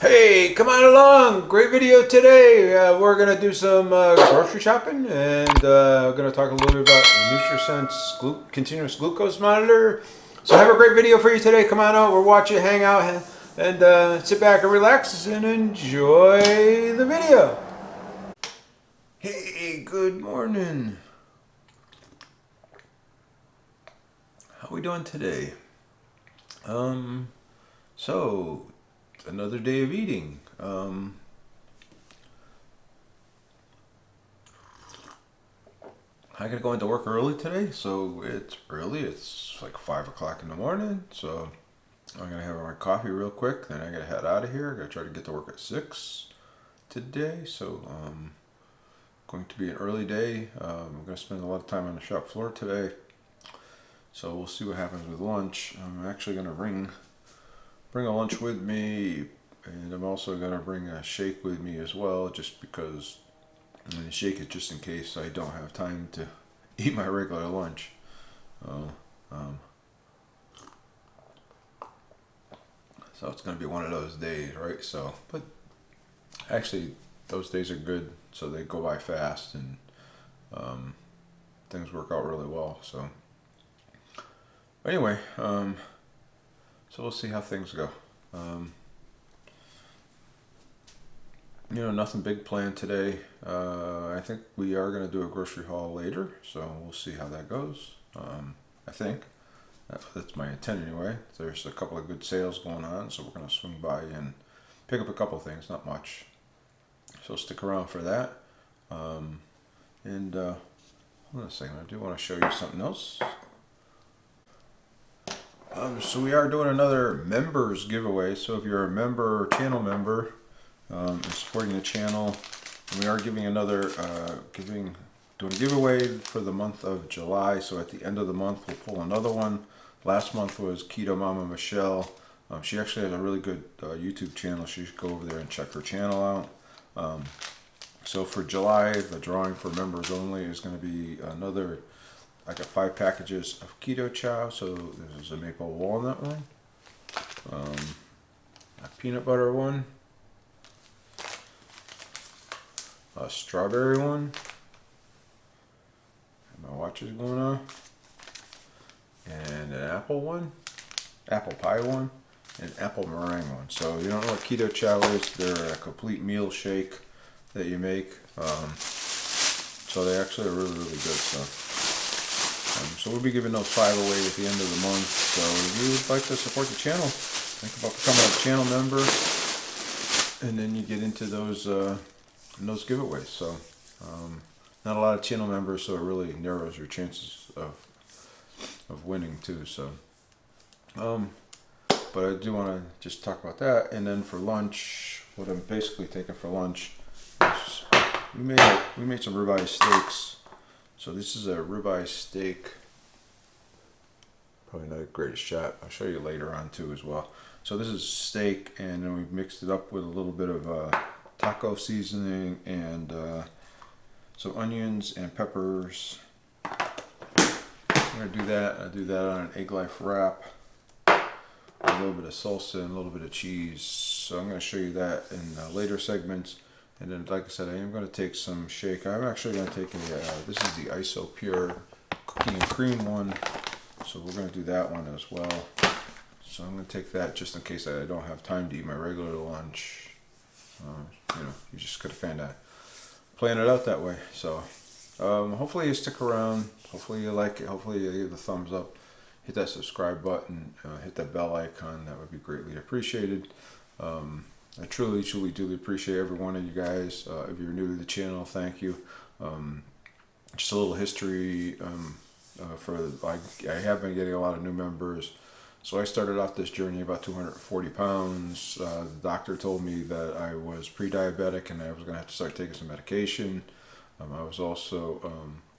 Hey, come on along! Great video today. We're gonna do some grocery shopping, and we're gonna talk a little bit about NutriSense continuous glucose monitor. So, I have a great video for you today. Come on out. We're watching, hang out, and sit back and relax and enjoy the video. Hey, good morning. How we doing today? So another day of eating. I gotta go into work early today, so it's early. It's like 5 o'clock in the morning. So I'm gonna have my coffee real quick. Then I gotta head out of here. I gotta try to get to work at 6 today. So going to be an early day. I'm gonna spend a lot of time on the shop floor today. So we'll see what happens with lunch. I'm actually gonna bring a lunch with me, and I'm also gonna bring a shake with me as well, just because. And the shake is just in case I don't have time to eat my regular lunch. Um, so it's gonna be one of those days, right? So, but actually, those days are good. So they go by fast, and things work out really well. So, anyway, so we'll see how things go. Nothing big planned today. I think we are going to do a grocery haul later, so we'll see how that goes. I think that's my intent anyway. There's a couple of good sales going on, so we're going to swing by and pick up a couple of things, not much. So stick around for that. Hold on a second, I do want to show you something else. So we are doing another members giveaway. So if you're a member, channel member, and supporting the channel, and we are giving doing a giveaway for the month of July. So at the end of the month, we'll pull another one. Last month was Keto Mama Michelle. She actually has a really good YouTube channel. So you should go over there and check her channel out. So for July, the drawing for members only is going to be another. I got 5 packages of keto chow. So this is a maple walnut one, a peanut butter one, a strawberry one. My watch is going on. And an apple one, apple pie one, and an apple meringue one. So you don't know what keto chow is? They're a complete meal shake that you make. So they actually are really, really good. So we'll be giving those 5 away at the end of the month. So if you would like to support the channel, think about becoming a channel member, and then you get into those giveaways. So not a lot of channel members, so it really narrows your chances of winning too. So but I do want to just talk about that. And then for lunch, what I'm basically taking for lunch is we made some ribeye steaks. So this is a ribeye steak. Probably not the greatest shot. I'll show you later on too as well. So this is steak, and then we mixed it up with a little bit of taco seasoning and some onions and peppers. I'm gonna do that. I do that on an egg life wrap, a little bit of salsa and a little bit of cheese. So I'm gonna show you that in later segments. And then, like I said, I am gonna take some shake. I'm actually gonna take this is the ISO Pure cookie and cream one. So we're gonna do that one as well. So I'm gonna take that just in case I don't have time to eat my regular lunch. You just gotta kind of plan it out that way. So hopefully you stick around. Hopefully you like it. Hopefully you give the thumbs up. Hit that subscribe button. Hit that bell icon. That would be greatly appreciated. I truly, truly, duly appreciate every one of you guys. If you're new to the channel, thank you. Just a little history. I have been getting a lot of new members. So I started off this journey about 240 pounds. The doctor told me that I was pre-diabetic and I was going to have to start taking some medication. I was also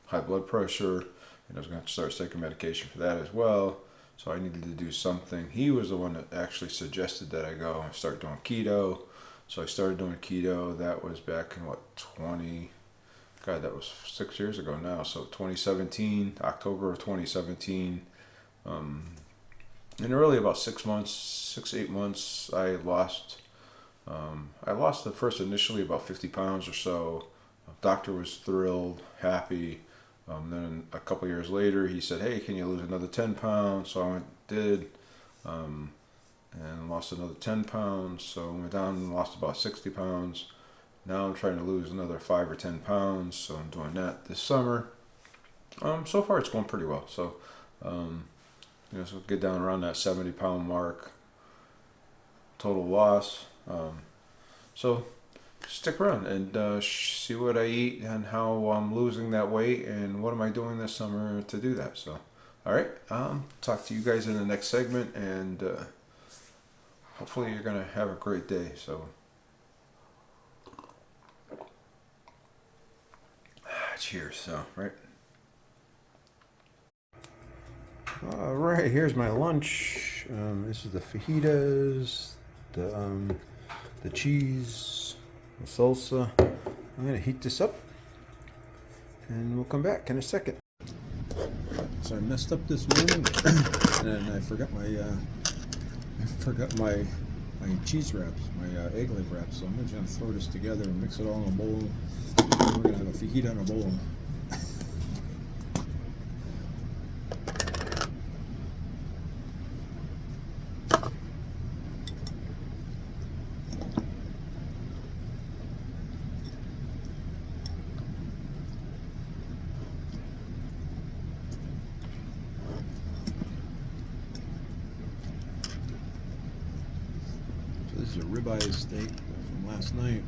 high blood pressure, and I was going to have to start taking medication for that as well. So I needed to do something. He was the one that actually suggested that I go and start doing keto. So I started doing keto. That was back in that was 6 years ago now. So 2017, October of 2017. In really about 6 months, 6, 8 months, I lost I lost at first initially about 50 pounds or so. Doctor was thrilled, happy. Then a couple years later, he said, "Hey, can you lose another 10 pounds?" So I went, did, and lost another 10 pounds. So I went down and lost about 60 pounds. Now I'm trying to lose another 5 or 10 pounds. So I'm doing that this summer. So far it's going pretty well. So, so get down around that 70-pound mark, total loss. So stick around and see what I eat and how I'm losing that weight and what am I doing this summer to do that. So, all right, talk to you guys in the next segment, and hopefully you're gonna have a great day. So, cheers. So, right. All right, here's my lunch. This is the fajitas, the cheese, the salsa. I'm gonna heat this up, and we'll come back in a second. So I messed up this morning, and I forgot my cheese wraps, my egg leaf wraps. So I'm just gonna throw this together and mix it all in a bowl. And we're gonna have a fajita in a bowl. This is a ribeye steak from last night,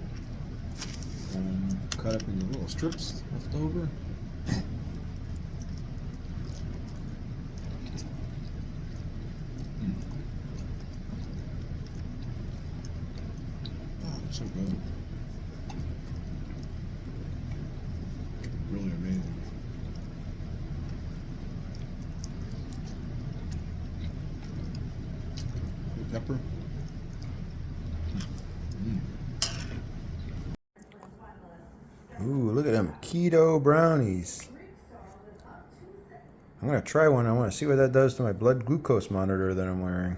cut up into little strips left over. Oh, it's so good. Really amazing. Pepper. Ooh, look at them keto brownies. I'm going to try one. I want to see what that does to my blood glucose monitor that I'm wearing.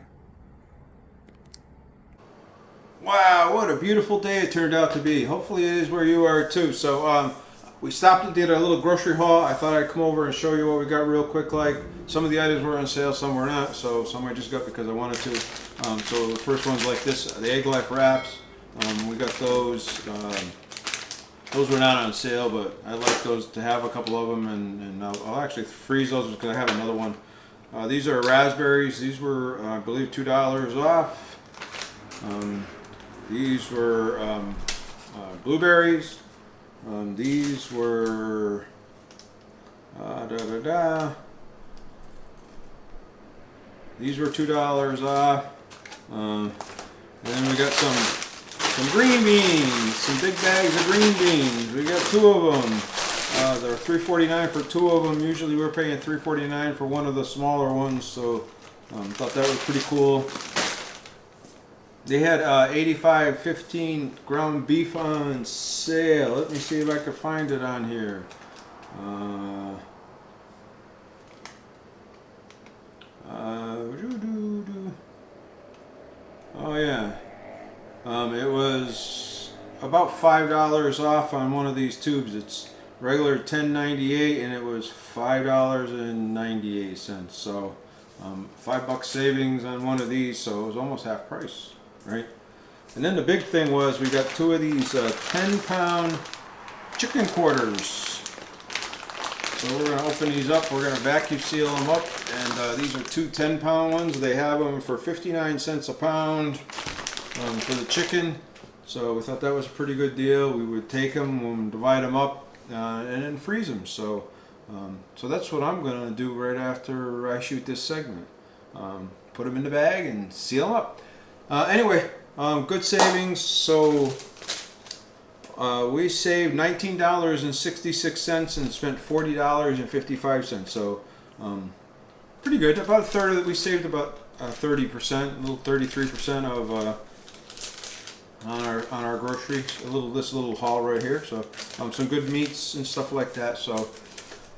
Wow, what a beautiful day it turned out to be. Hopefully it is where you are too. So we stopped and did a little grocery haul. I thought I'd come over and show you what we got real quick. Like some of the items were on sale, some were not. So some I just got because I wanted to. So the first one's like this, the egg life wraps. We got those. Those were not on sale, but I like those to have a couple of them, and I'll actually freeze those because I have another one. These are raspberries. These were, I believe, $2 off. These were blueberries. These were These were $2 off. And then we got some green beans, some big bags of green beans. We got 2 of them. They're $3.49 for 2 of them. Usually we're paying $3.49 for one of the smaller ones, so thought that was pretty cool. They had 85/15 ground beef on sale. Let me see if I can find it on here. Oh yeah. It was about $5 off on one of these tubes. It's regular $10.98 and it was $5.98. So $5 savings on one of these, so it was almost half price, right? And then the big thing was we got 2 of these 10-pound chicken quarters. So we're going to open these up. We're going to vacuum seal them up, and these are 2 10-pound ones. They have them for 59 cents a pound. For the chicken, so we thought that was a pretty good deal. We would take them, divide them up, and then freeze them. So, so that's what I'm going to do right after I shoot this segment. Put them in the bag and seal them up. Anyway, good savings. So we saved $19.66 and spent $40.55. So pretty good. About a third of it. We saved about 30%, a little 33% of. On our groceries, this little haul right here. So some good meats and stuff like that. So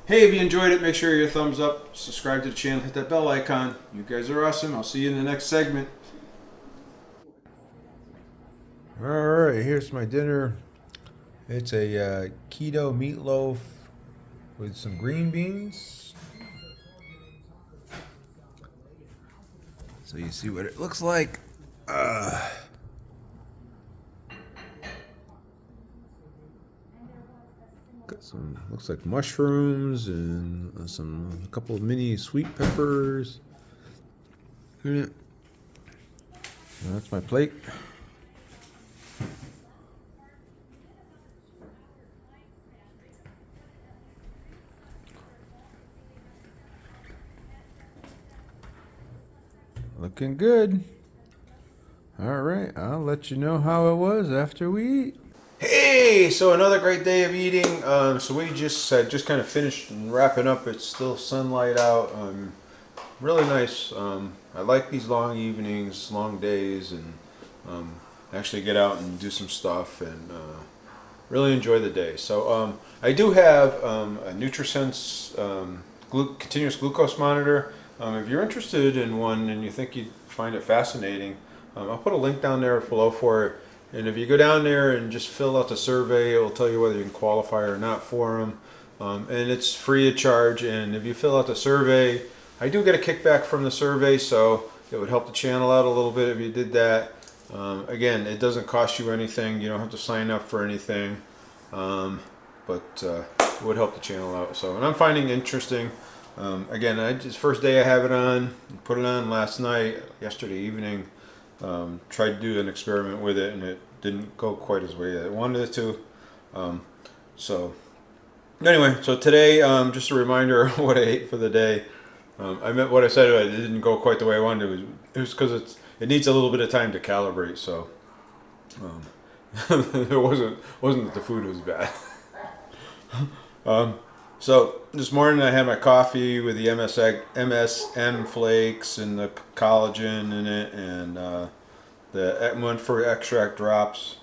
hey, if you enjoyed it, make sure you thumbs up, subscribe to the channel, hit that bell icon. You guys are awesome. I'll see you in the next segment. All right, here's my dinner. It's a keto meatloaf with some green beans. So you see what it looks like. Uh, Got some, looks like mushrooms and a couple of mini sweet peppers. Yeah. That's my plate. Looking good. All right, I'll let you know how it was after we eat. Hey, so another great day of eating. So we just kind of finished and wrapping up. It's still sunlight out. Really nice. I like these long evenings, long days, and actually get out and do some stuff and really enjoy the day. So I do have a NutriSense continuous glucose monitor. If you're interested in one and you think you'd find it fascinating, I'll put a link down there below for it. And if you go down there and just fill out the survey, it will tell you whether you can qualify or not for them. And it's free of charge. And if you fill out the survey, I do get a kickback from the survey, so it would help the channel out a little bit if you did that. Again, it doesn't cost you anything. You don't have to sign up for anything, but it would help the channel out. So, and I'm finding it interesting. Again, it's first day I have it on. Put it on last night, yesterday evening. Tried to do an experiment with it, and it didn't go quite as way I wanted it to. So, anyway, so today, just a reminder of what I ate for the day. I meant what I said. It didn't go quite the way I wanted. It was because it needs a little bit of time to calibrate. So it wasn't that the food was bad. So this morning I had my coffee with the MSM flakes and the collagen in it, and the one for extract drops.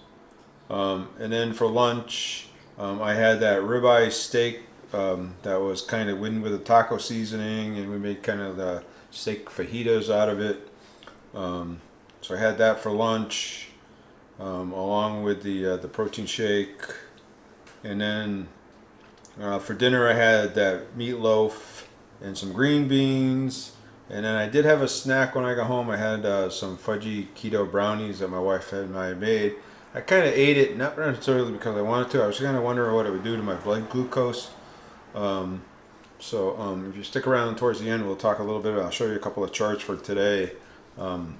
And then for lunch, I had that ribeye steak that was kind of with a taco seasoning, and we made kind of the steak fajitas out of it. So I had that for lunch, along with the protein shake, and then for dinner I had that meatloaf and some green beans, and then I did have a snack when I got home. I had some fudgy keto brownies that my wife and I made. I kind of ate it, not necessarily because I wanted to. I was kind of wondering what it would do to my blood glucose. If you stick around towards the end, we'll talk a little bit. I'll show you a couple of charts for today, and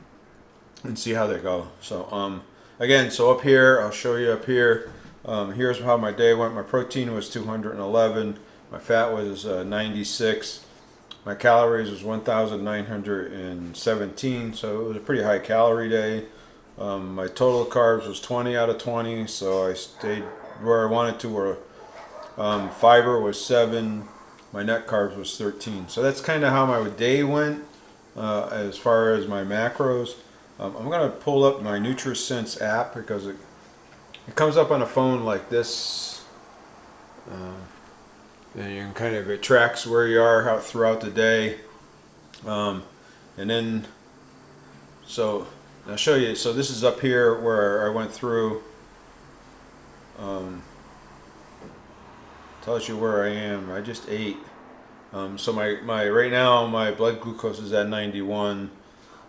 see how they go. So again, so up here, I'll show you up here. Here's how my day went. My protein was 211. My fat was 96. My calories was 1,917. So it was a pretty high calorie day. My total carbs was 20 out of 20. So I stayed where I wanted to. Where fiber was 7. My net carbs was 13. So that's kind of how my day went as far as my macros. I'm going to pull up my NutriSense app because it comes up on a phone like this. And you can it tracks where you are out throughout the day. And then, so I'll show you. So this is up here where I went through. Tells you where I am. I just ate. So my right now my blood glucose is at 91.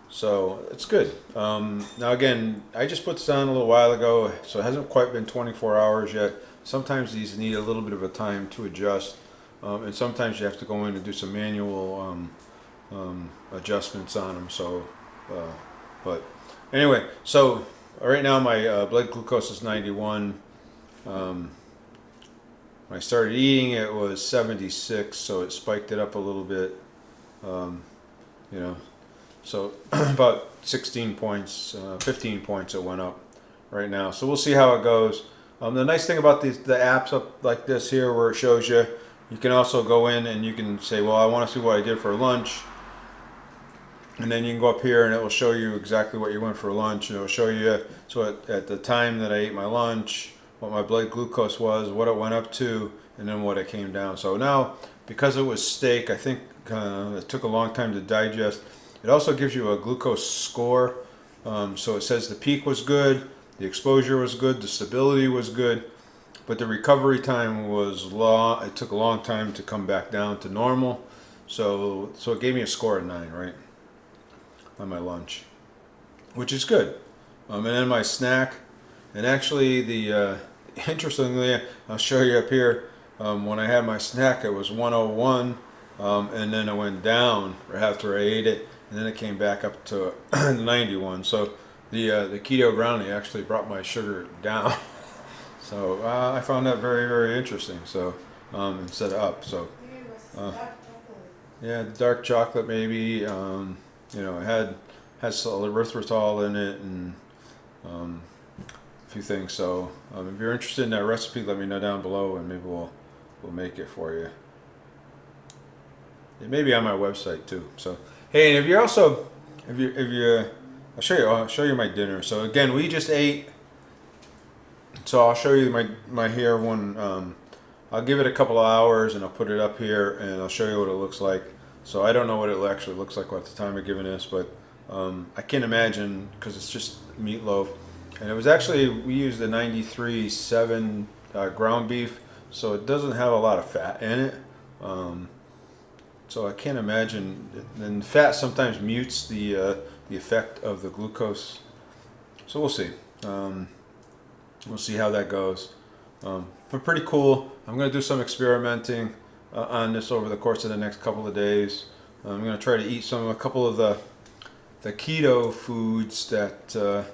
So it's good. Now again, I just put this on a little while ago, so it hasn't quite been 24 hours yet. Sometimes these need a little bit of a time to adjust, and sometimes you have to go in and do some manual adjustments on them. So, but anyway, so right now my blood glucose is 91. When I started eating, it was 76, so it spiked it up a little bit. So about 16 points, 15 points it went up right now. So we'll see how it goes. The nice thing about the apps up like this here, where it shows you, you can also go in and you can say, well, I want to see what I did for lunch. And then you can go up here and it will show you exactly what you went for lunch. And it will show you, so at the time that I ate my lunch, what my blood glucose was, what it went up to, and then what it came down. So now, because it was steak, I think it took a long time to digest. It also gives you a glucose score. So it says the peak was good, The exposure was good, the stability was good, but the recovery time was long. It took a long time to come back down to normal. So it gave me a score of 9, right, on my lunch, which is good. And then my snack, and actually interestingly, I'll show you up here. When I had my snack, it was 101, and then it went down right after I ate it, and then it came back up to 91. So the keto brownie actually brought my sugar down. So I found that very, very interesting. So instead of up. So yeah, dark chocolate maybe. You know, it has erythritol in it and a few things. So if you're interested in that recipe, let me know down below, and maybe we'll make it for you. It may be on my website too. So hey, and if you're also if you I'll show you my dinner. So again, we just ate. So I'll show you my hair one. I'll give it a couple of hours and I'll put it up here and I'll show you what it looks like. So I don't know what it actually looks like at the time of giving this, but I can't imagine, because it's just meatloaf. And it was actually, we used the 93.7 ground beef, so it doesn't have a lot of fat in it. So I can't imagine, and fat sometimes mutes the effect of the glucose. So we'll see. We'll see how that goes. But pretty cool. I'm going to do some experimenting on this over the course of the next couple of days. I'm going to try to eat a couple of the keto foods that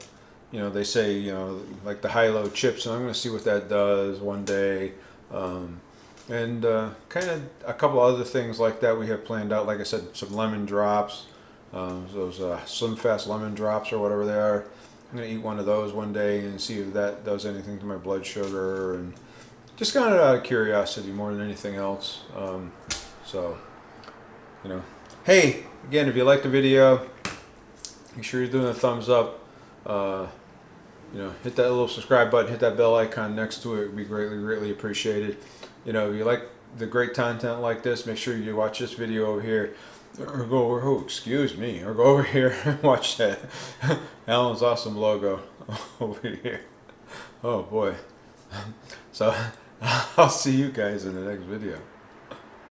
you know, they say, you know, like the high-low chips, and I'm going to see what that does one day. And kind of a couple other things like that we have planned out. Like I said, some lemon drops, those Slim Fast lemon drops or whatever they are. I'm going to eat one of those one day and see if that does anything to my blood sugar, and just kind of out of curiosity more than anything else. So, you know, hey, again, if you like the video, make sure you're doing a thumbs up. You know, hit that little subscribe button, hit that bell icon next to it. It would be greatly, greatly appreciated. You know, if you like the great content like this, make sure you watch this video over here. Or go over, oh, excuse me, or go over here and watch that Alan's awesome logo over here. Oh boy. So I'll see you guys in the next video.